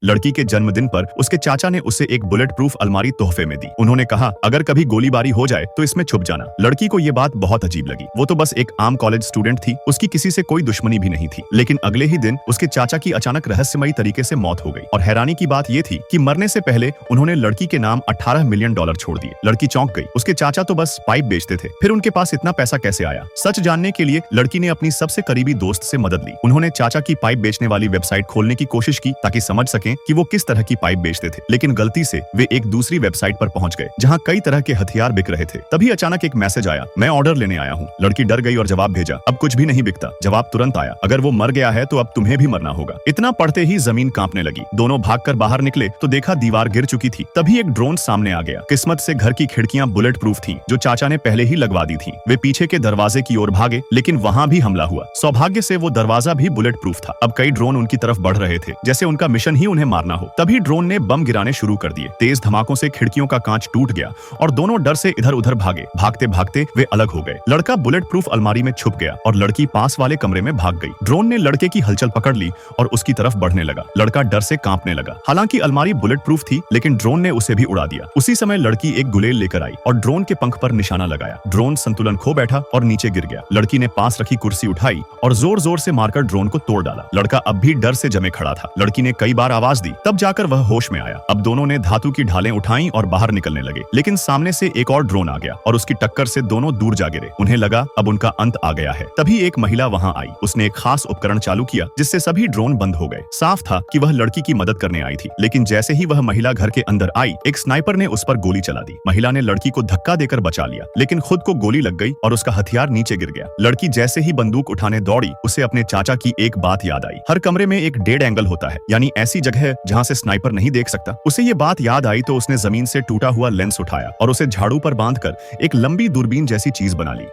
लड़की के जन्मदिन पर उसके चाचा ने उसे एक बुलेट प्रूफ अलमारी तोहफे में दी। उन्होंने कहा, अगर कभी गोलीबारी हो जाए तो इसमें छुप जाना। लड़की को ये बात बहुत अजीब लगी। वो तो बस एक आम कॉलेज स्टूडेंट थी, उसकी किसी से कोई दुश्मनी भी नहीं थी। लेकिन अगले ही दिन उसके चाचा की अचानक रहस्यमयी तरीके से मौत हो गई। और हैरानी की बात ये थी कि मरने से पहले उन्होंने लड़की के नाम 18 मिलियन डॉलर छोड़ दिए। लड़की चौंक गई। उसके चाचा तो बस पाइप बेचते थे, फिर उनके पास इतना पैसा कैसे आया? सच जानने के लिए लड़की ने अपनी सबसे करीबी दोस्त से मदद ली। उन्होंने चाचा की पाइप बेचने वाली वेबसाइट खोलने की कोशिश की ताकि समझ सकें कि वो किस तरह की पाइप बेचते थे। लेकिन गलती से वे एक दूसरी वेबसाइट पर पहुंच गए जहां कई तरह के हथियार बिक रहे थे। तभी अचानक एक मैसेज आया, मैं ऑर्डर लेने आया हूं। लड़की डर गई और जवाब भेजा, अब कुछ भी नहीं बिकता। जवाब तुरंत आया, अगर वो मर गया है तो अब तुम्हें भी मरना होगा। इतना पढ़ते ही जमीन कांपने लगी। दोनों भागकर बाहर निकले तो देखा दीवार गिर चुकी थी। तभी एक ड्रोन सामने आ गया। किस्मत से घर की खिड़कियां बुलेट प्रूफ थीं, जो चाचा ने पहले ही लगवा दी थीं। वे पीछे के दरवाजे की ओर भागे, लेकिन वहां भी हमला हुआ। सौभाग्य से वो दरवाजा भी बुलेट प्रूफ था। अब कई ड्रोन उनकी तरफ बढ़ रहे थे, जैसे उनका मिशन ही उन्हें मारना हो। तभी ड्रोन ने बम गिराने शुरू कर दिए। तेज धमाकों से खिड़कियों का कांच टूट गया और दोनों डर से इधर उधर भागे। भागते भागते वे अलग हो गए। लड़का बुलेट प्रूफ अलमारी में छुप गया और लड़की पास वाले कमरे में भाग गई। ड्रोन ने लड़के की हलचल पकड़ ली और उसकी तरफ बढ़ने लगा। लड़का डर से कांपने लगा। हालांकि अलमारी बुलेट प्रूफ थी, लेकिन ड्रोन ने उसे भी उड़ा दिया। उसी समय लड़की एक गुलेल लेकर आई और ड्रोन के पंख पर निशाना लगाया। ड्रोन संतुलन खो बैठा और नीचे गिर गया। लड़की ने पास रखी कुर्सी उठाई और जोर जोर से मारकर ड्रोन को तोड़ डाला। लड़का अब भी डर से जमे खड़ा था। लड़की ने कई बार आवाज दी, तब जाकर वह होश में आया। अब दोनों ने धातु की ढालें उठाई और बाहर निकलने लगे। लेकिन सामने से एक और ड्रोन आ गया और उसकी टक्कर से दोनों दूर जा गिरे। उन्हें लगा अब उनका अंत आ गया है। तभी एक महिला वहां आई। उसने एक खास उपकरण चालू किया जिससे सभी ड्रोन बंद हो गए। साफ था कि वह लड़की की मदद करने आई थी। लेकिन जैसे ही वह महिला घर के अंदर आई, एक स्नाइपर ने उस पर गोली चला दी। महिला ने लड़की को धक्का देकर बचा लिया, लेकिन खुद को गोली लग गई और उसका हथियार नीचे गिर गया। लड़की जैसे ही बंदूक उठाने दौड़ी, उसे अपने चाचा की एक बात याद आई। हर कमरे में एक डेड एंगल होता है, यानी ऐसी जगह जहां से स्नाइपर नहीं देख सकता। उसे ये बात याद आई तो उसने जमीन से टूटा हुआ लेंस उठाया और उसे झाड़ू पर बांधकर एक लंबी दूरबीन जैसी चीज बना ली।